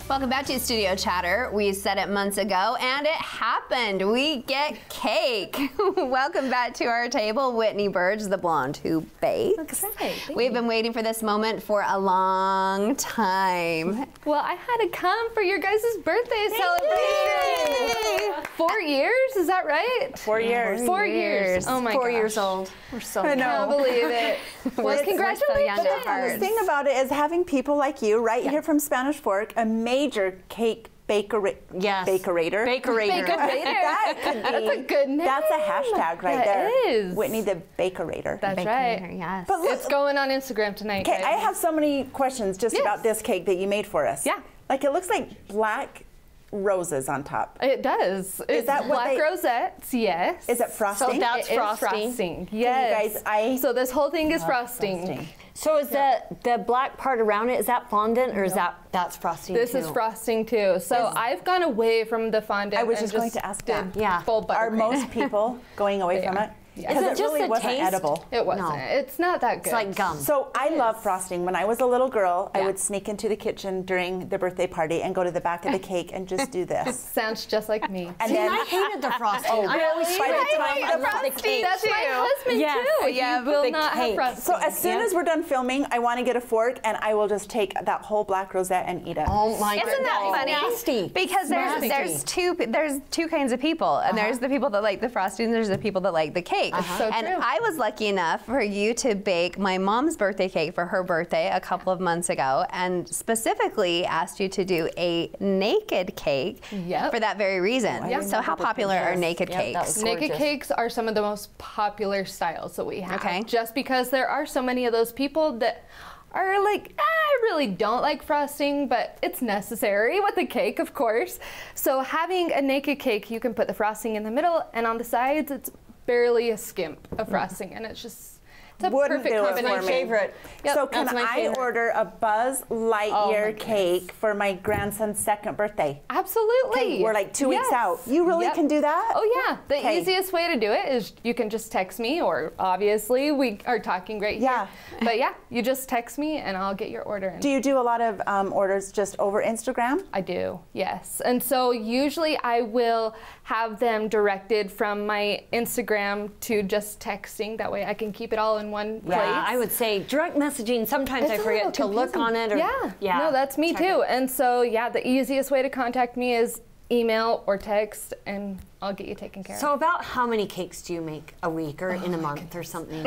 Welcome back to Studio Chatter. We said it months ago, and it happened. We get cake. Welcome back to our table, Whitney Berge, the blonde who bakes. Okay, We've been waiting for this moment for a long time. Well, I had to come for your guys' birthday celebration. 4 years, is that right? 4 years. 4 years. Oh my gosh. 4 years old. We're so I know. Can't believe it. Well, congratulations. The thing about it is having people like you right here from Spanish Fork, a major cake bakerator. Bacorator. That could be. That's a good name. That's a hashtag right That there. is. Whitney the Bacorator. That's right. Yes. But look, It's going on Instagram tonight. okay, guys. I have so many questions just about this cake that you made for us. Yeah. Like it looks like black roses on top. It does. It's that what black they- rosettes, yes. Is it frosting? So that's It is frosting. Yes. You guys, so this whole thing is love frosting. So is the black part around it, is that fondant or is that's frosting This too? is frosting too. So I've gone away from the fondant. I was and just going to ask did that. Yeah. Full Are buttercream. most people going away from it? Yeah. Because Is it it just really the wasn't taste? edible. It wasn't. No. It's not that good. It's like gum. So I love frosting. When I was a little girl, I Yeah. would sneak into the kitchen during the birthday party and go to the back of the cake and just do this. Sounds just like me. And See, then I hated the frosting. Oh, I always by the hated time I the love the frosting- cake. That's my husband Yes. too. Yeah, He will the not have cake. frosting. so as soon as we're done filming, I want to get a fork and I will just take that whole black rosette and eat it. Oh my Isn't that goodness. funny? Nasty. Because Nasty. there's two kinds of people, and there's the people that like the frosting, and there's the people that like the cake. So and true. I was lucky enough for you to bake my mom's birthday cake for her birthday a couple of months ago, and specifically asked you to do a naked cake Yep. for that very reason. Yep. So how popular are naked Yep, that cakes? was Naked gorgeous. cakes are some of the most popular styles that we have. Okay. Just because there are so many of those people that are like, I really don't like frosting, but it's necessary with the cake, of course. So having a naked cake, you can put the frosting in the middle, and on the sides, it's barely a skimp of frosting, and it's a Wouldn't perfect do it for combination. me. Favorite. Yep, So can that's my I favorite. order a Buzz Oh Lightyear my cake for my grandson's second birthday? Absolutely. Okay, we're like 2 weeks Yes. out. You really Yep. can do that? Oh yeah, the Okay. easiest way to do it is you can just text me, or obviously we are talking right Yeah. here. But yeah, you just text me and I'll get your order in. Do you do a lot of orders just over Instagram? I do, yes. And so usually I will have them directed from my Instagram to just texting. That way I can keep it all in one place. Yeah, I would say direct messaging. Sometimes I It's a forget little to look on it. Or, Yeah. No, that's me check too. it. And so yeah, the easiest way to contact me is email or text, and I'll get you taken care So about how many cakes do you make a week or in a month or something?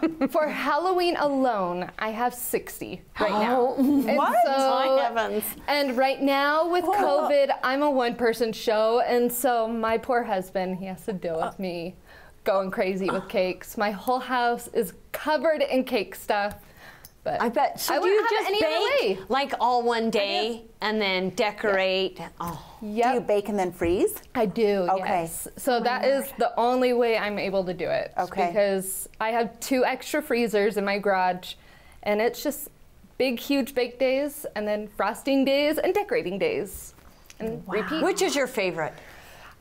of. For Halloween alone, I have 60 right now. What? My heavens. And right now with COVID, I'm a one-person show, and so my poor husband, he has to deal with me going crazy with cakes. My whole house is covered in cake stuff. But I bet. So I do you wouldn't have just it any other bake way. like all one day and then decorate? Oh. Yep. Do you bake and then freeze? I do, Okay. yes. So that is the only way I'm able to do it. Okay. Because I have 2 extra freezers in my garage, and it's just big, huge bake days, and then frosting days and decorating days. And repeat. Which is your favorite?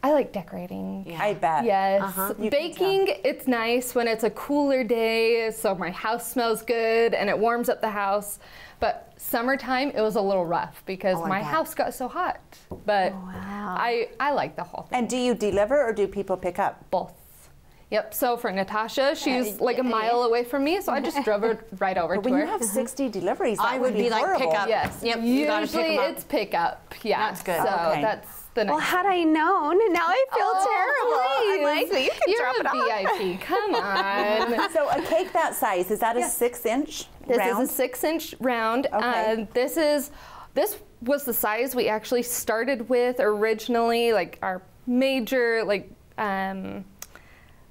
I like decorating. Yeah. I bet. Yes. You can Baking, it's nice when it's a cooler day, so my house smells good and it warms up the house. But summertime, it was a little rough because my house got so hot. But I like the whole thing. And do you deliver or do people pick up? Both. Yep. So for Natasha, she's like a mile away from me, so I just drove her right over But to when her. you have 60 deliveries, that I would be like, horrible. pick up. Yes. Yep, you gotta pick Usually 'em up. it's pickup. Yeah. That's good. So Okay. that's the nice. Well, had I known, now I feel terrible. I'm like, well, you can You're drop it a off. VIP. Come on. So a cake that size, is that a 6-inch This round? is a 6-inch round. Okay. This was the size we actually started with originally, like our major, like,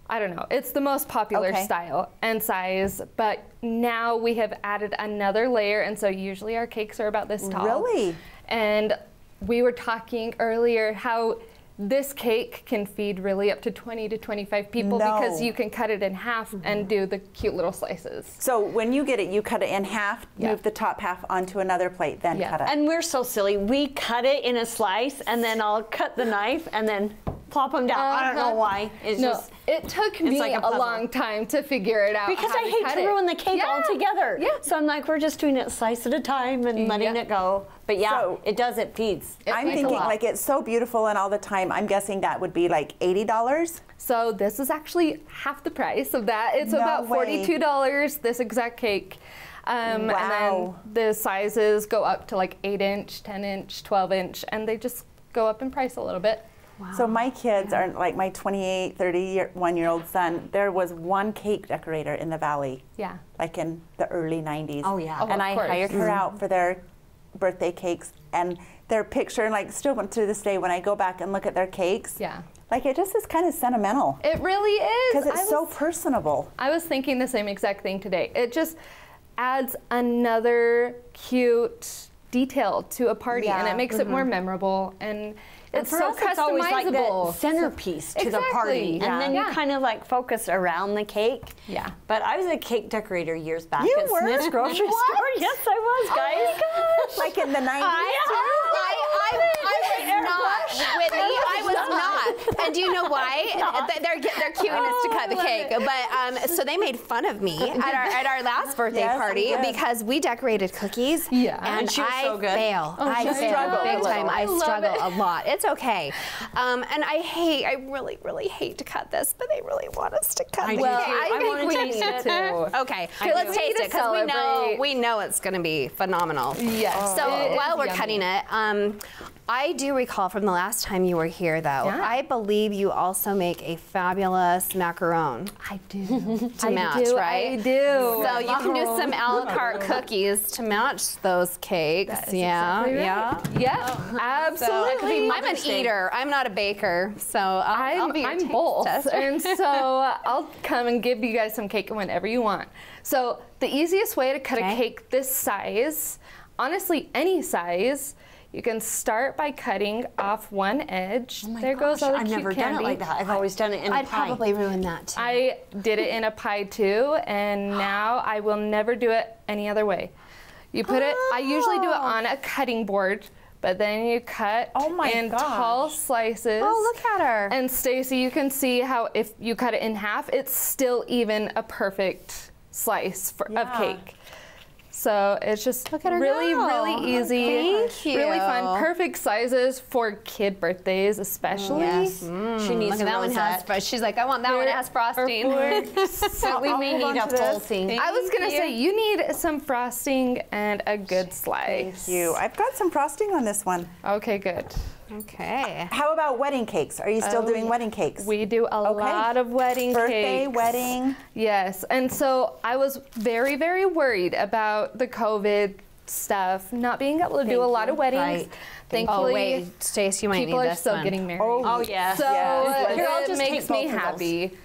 I don't know. It's the most popular Okay. style and size, but now we have added another layer, and so usually our cakes are about this tall. Really? And we were talking earlier how this cake can feed really up to 20 to 25 people because No. you can cut it in half and do the cute little slices. So when you get it, you cut it in half, Yeah. move the top half onto another plate, then Yeah. cut it. And we're so silly. We cut it in a slice, and then I'll cut the knife, and then plop them down. I don't know why. It's No, just it took me like a a puzzle. long time to figure it out. because how I hate cut to it. ruin the cake Yeah. altogether. Yeah. So I'm like, we're just doing it slice at a time and letting Yeah. it go. But yeah, So- it does. It feeds. It I'm feeds a thinking lot. like it's so beautiful and all the time. I'm guessing that would be like $80. So this is actually half the price of that. It's No about way. $42, this exact cake. And Wow. then the sizes go up to like 8-inch, 10-inch, 12-inch, and they just go up in price a little bit. So my kids are like my 28, 31-year-old son. There was one cake decorator in the valley, Yeah. like in the early 90s. Oh, yeah. Oh, And of I course. hired her out for their birthday cakes, and their picture, and like still to this day, when I go back and look at their cakes, Yeah. like it just is kind of sentimental It really is. because it's so personable. I was thinking the same exact thing today. It just adds another cute detail to a party, and Yeah. it makes it more memorable, and it's for so us, it's always like the customizable. centerpiece to the party. Exactly. And then Yeah. you kind of like focus around the cake. Yeah. But I was a cake decorator years back You at were? Smith's grocery store. Yes, I was, guys. Like in the 90s. I was not, Whitney. I was not. And do you know why? They're cuteness to cut the cake. But so they made fun of me at our last birthday Yes, party they did. because we decorated cookies. Yeah. And she was I so good. fail. I she fail struggled big a little. time. I love struggle it. a lot. It's okay. And I really, really hate to cut this, but they really want us to cut the Well, cake. I wanna think we taste need it. to. Okay, I let's do. taste We it need to because celebrate. we know it's going to be phenomenal. Yes. So It is while we're yummy. cutting it, I do recall from the last time you were here, though. Yeah. I believe you also make a fabulous macaron I do. to match, right? I do. So you can do some a la carte cookies to match those cakes. That is Yeah, exactly yeah. right. Yeah, absolutely. I'm an eater. I'm not a baker, so I'll be your I'm taste both, tester. and so I'll come and give you guys some cake whenever you want. So the easiest way to cut Okay. a cake this size, honestly any size, you can start by cutting off one edge. Oh my there goes gosh, all the I've cute never candy. done it like that. I've always done it in a I'd pie. probably ruin that too. I did it in a pie too, and now I will never do it any other way. You put it, I usually do it on a cutting board, but then you cut Oh my in gosh. tall slices. Oh, look at her. And Stacy, you can see how if you cut it in half, it's still even a perfect slice of Yeah. cake. So it's just Look at her really, go. really easy. Thank you. Really fun. Perfect sizes for kid birthdays, especially. Yes. She needs Look at that one has. rosette. She's like, I want that one that has frosting. So we may hold need on a to this. full thing. I was gonna say you need some frosting and a good slice. Thank you. I've got some frosting on this one. Okay, good. Okay. How about wedding cakes? Are you still Oh, doing yeah. wedding cakes? We do a Okay. lot of wedding Birthday, cakes. wedding. Yes, and so I was very, very worried about the COVID stuff, not being able to do a lot of weddings. Right. Thankfully, Oh wait, Stace, you might people need are this still one. getting married. Oh, yes. So yes. Here, I'll it just makes take me both of those. happy.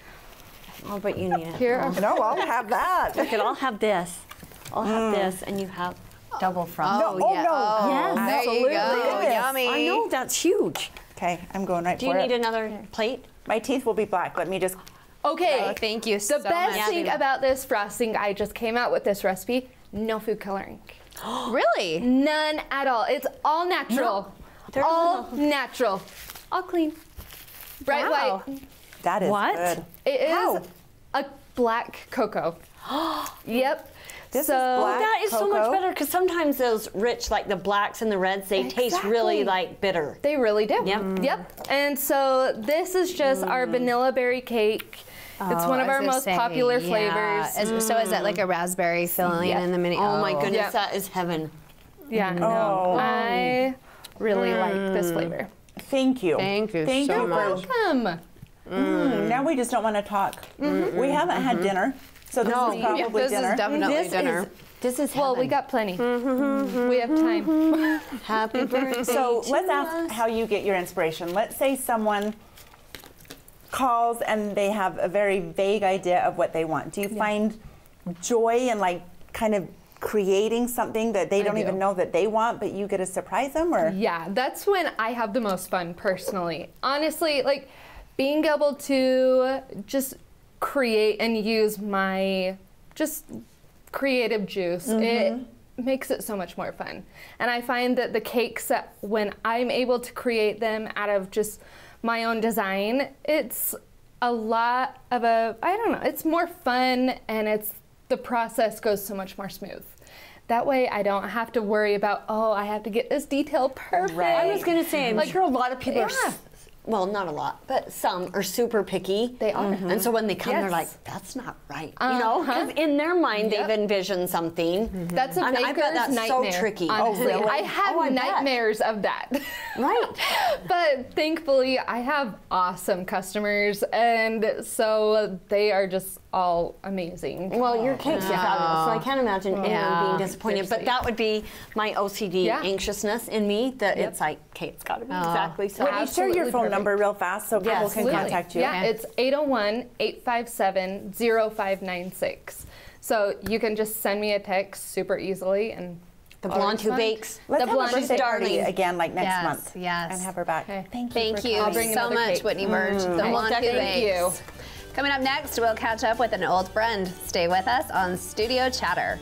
Oh, but you need it. Here, No, I'll have that. Look, I'll have this. I'll have this, and you have double frosting. Oh, No, yeah. no. Oh, Yes, there you go. absolutely. Yummy. I know, that's huge. Okay, I'm going right Do for you it. need another plate? My teeth will be black. Let me just. okay. Oh, thank you so The best much. thing about this frosting, I just came out with this recipe. No food coloring. Really? None at all. It's all natural. There's All natural. All clean. Bright Wow. white. That is What? good. It is How? a black cocoa. Yep. This is so black. That is so much cocoa? better because sometimes those rich, like the blacks and the reds, they taste really Exactly. like bitter. they really do. Yep. Yep. And so this is just our vanilla berry cake. It's one of our most popular flavors. So is that like a raspberry filling Yeah. in the mini? Oh my goodness, Yeah. that is heaven. Yeah. No. Oh. I really like this flavor. Thank you. Thank you Thank so you much. Welcome. Now we just don't want to talk. We haven't had dinner, so this is probably This dinner. is definitely This dinner. This is Well, we heaven. got plenty. We have time. Happy birthday. So to let's us. ask how you get your inspiration. Let's say someone calls and they have a very vague idea of what they want. Do you find joy in like kind of creating something that they don't do. even know that they want, but you get to surprise them? Or Yeah, that's when I have the most fun personally. Honestly, like being able to just create and use my just creative juice, it makes it so much more fun. And I find that the cakes that when I'm able to create them out of just my own design, it's a lot of I don't know, it's more fun, and the process goes so much more smooth. That way I don't have to worry about, oh, I have to get this detail perfect. Right. I was going to say, I'm sure a lot of people are, well, not a lot, but some are super picky. They are. And so when they come, they're like, that's not right. You know, because in their mind, they've envisioned something. That's a And I bet baker's that's nightmare. so tricky. Honestly. Oh, really? I have I bet. nightmares of that. Right. But thankfully, I have awesome customers, and so they are just all amazing. Well, your cakes are fabulous, so I can't imagine anyone being disappointed. But that would be my OCD anxiousness in me, that it's like, okay, it's got to be exactly so. Whitney, share your phone number real fast so people can contact you. Yeah, it's 801-857-0596. So you can just send me a text super easily, and The blonde who bakes. Let's have a blonde birthday darling. party again, like next month. Yes. And have her back. Okay. Thank you. Thank for you coming. bring so another much, cake. Whitney Berge, the blonde who Thank you. bakes. Coming up next, we'll catch up with an old friend. Stay with us on Studio Chatter.